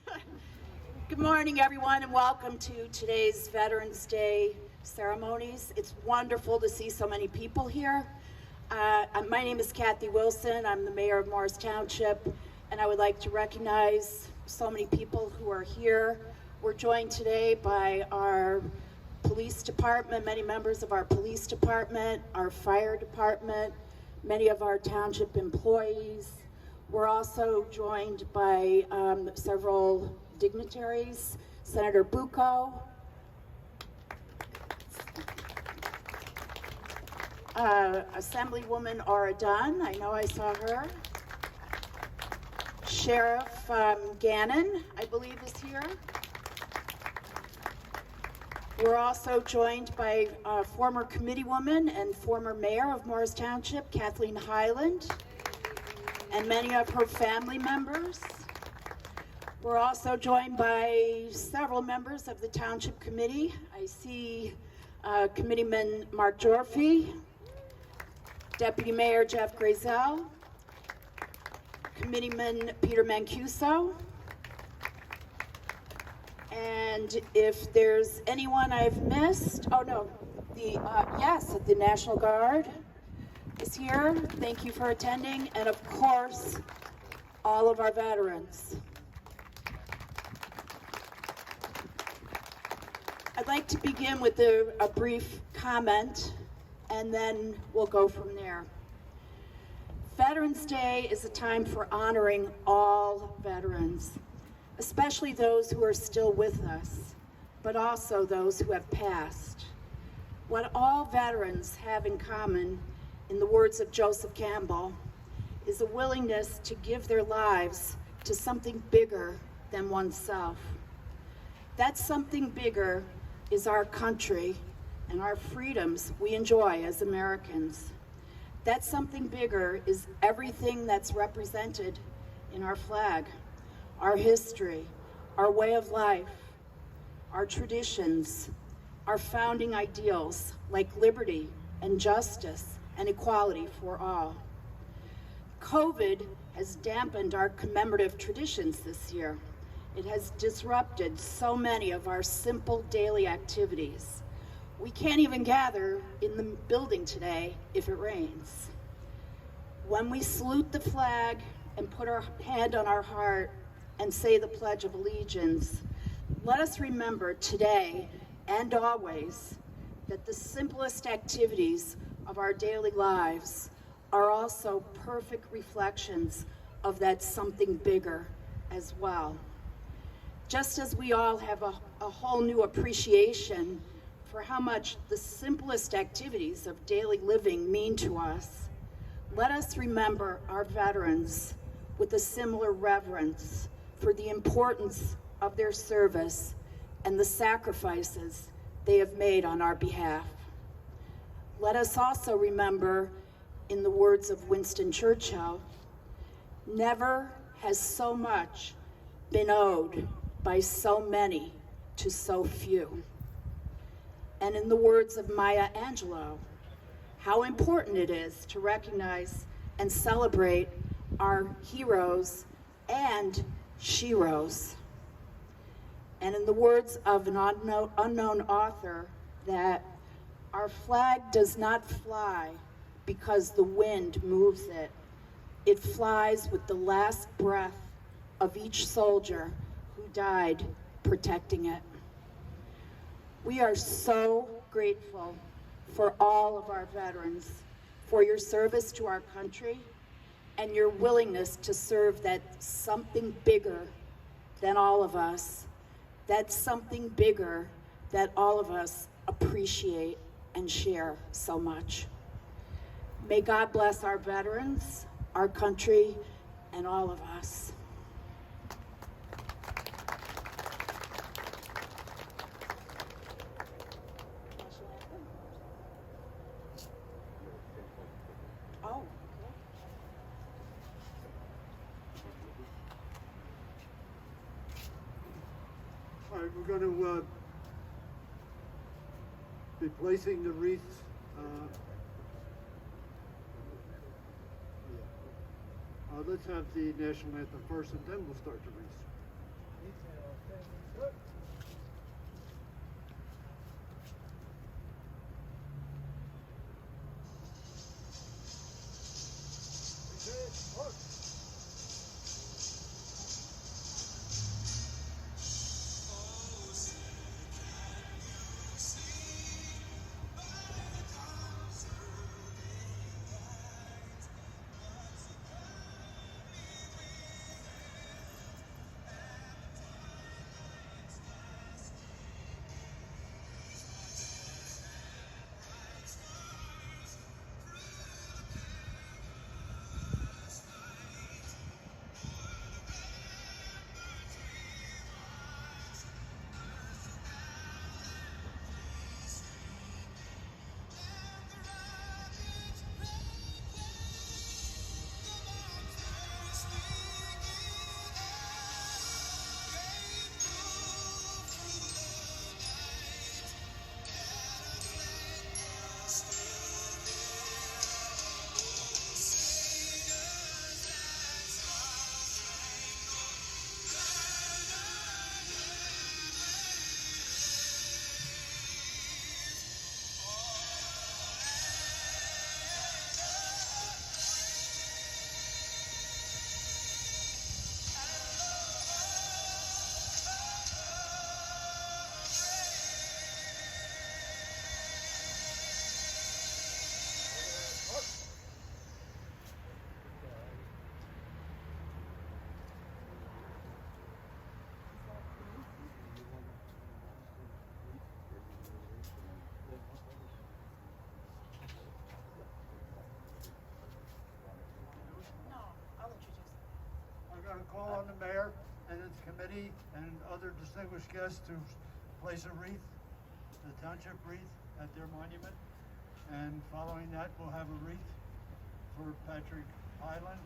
Good morning, everyone, and welcome to today's Veterans Day ceremonies. It's wonderful to see so many people here. My name is Kathy Wilson. I'm the mayor of Morris Township, and I would like to recognize so many people who are here. We're joined today by our police department, many members of our police department, our fire department, many of our township employees. We're also joined by several dignitaries, Senator Bucco, Assemblywoman Aura Dunn, I know I saw her, Sheriff Gannon, I believe is here. We're also joined by former committeewoman and former mayor of Morris Township, Kathleen Highland, and many of her family members. We're also joined by several members of the Township Committee. I see Committeeman Mark Jorfy, Deputy Mayor Jeff Grazel, Committeeman Peter Mancuso, and if there's anyone I've missed, oh no, yes, the National Guard is here. Thank you for attending, and of course, all of our veterans. I'd like to begin with a brief comment, and then we'll go from there. Veterans Day is a time for honoring all veterans, especially those who are still with us, but also those who have passed. What all veterans have in common, in the words of Joseph Campbell, is a willingness to give their lives to something bigger than oneself. That something bigger is our country and our freedoms we enjoy as Americans. That something bigger is everything that's represented in our flag, our history, our way of life, our traditions, our founding ideals like liberty and justice and equality for all. COVID has dampened our commemorative traditions this year. It has disrupted so many of our simple daily activities. We can't even gather in the building today if it rains. When we salute the flag and put our hand on our heart and say the Pledge of Allegiance, let us remember today and always that the simplest activities of our daily lives are also perfect reflections of that something bigger as well. Just as we all have a whole new appreciation for how much the simplest activities of daily living mean to us, let us remember our veterans with a similar reverence for the importance of their service and the sacrifices they have made on our behalf. Let us also remember, in the words of Winston Churchill, never has so much been owed by so many to so few. And in the words of Maya Angelou, how important it is to recognize and celebrate our heroes and sheroes. And in the words of an unknown author, that our flag does not fly because the wind moves it. It flies with the last breath of each soldier who died protecting it. We are so grateful for all of our veterans, for your service to our country and your willingness to serve that something bigger than all of us, that something bigger that all of us appreciate and share so much. May God bless our veterans, our country, and all of us. Oh. All right, we're going to be placing the wreaths. Let's have the national anthem first, and then we'll start the wreaths. I'm going to call on the mayor and its committee and other distinguished guests to place a wreath, the township wreath, at their monument. And following that, we'll have a wreath for Patrick Highland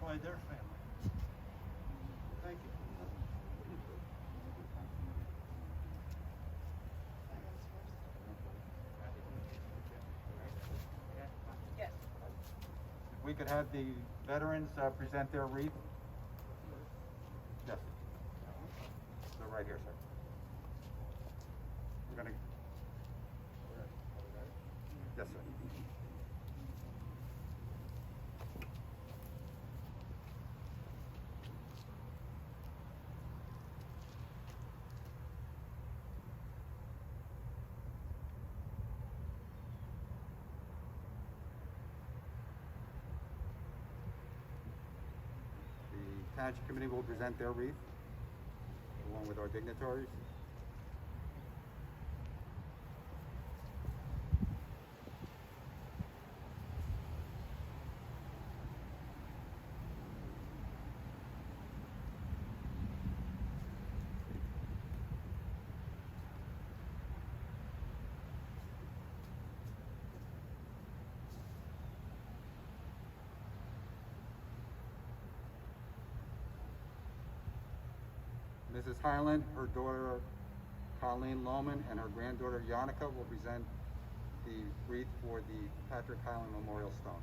by their family. Thank you. Yes. If we could have the veterans present their wreath. Yes. They're right here, sir. We're gonna. Yes, sir. The Township Committee will present their wreath, along with our dignitaries. Mrs. Highland, her daughter Colleen Lohman, and her granddaughter Yannicka will present the wreath for the Patrick Highland Memorial Stone.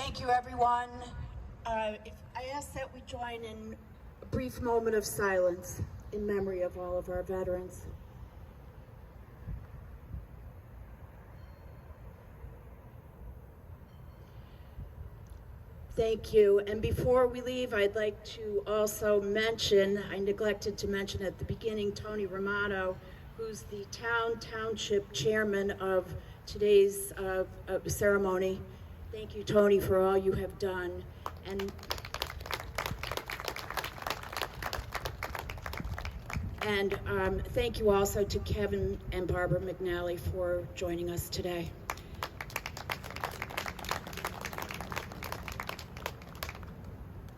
Thank you, everyone. If I ask that we join in a brief moment of silence in memory of all of our veterans. Thank you. And before we leave, I'd like to also mention, I neglected to mention at the beginning, Tony Romano, who's the Township chairman of today's ceremony. Thank you, Tony, for all you have done. And thank you also to Kevin and Barbara McNally for joining us today.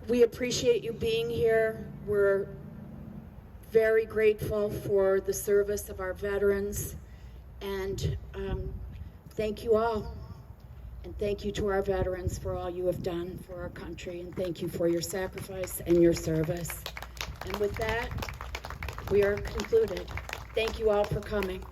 We appreciate you being here. We're very grateful for the service of our veterans, and thank you all. And thank you to our veterans for all you have done for our country, and thank you for your sacrifice and your service. And with that, we are concluded. Thank you all for coming.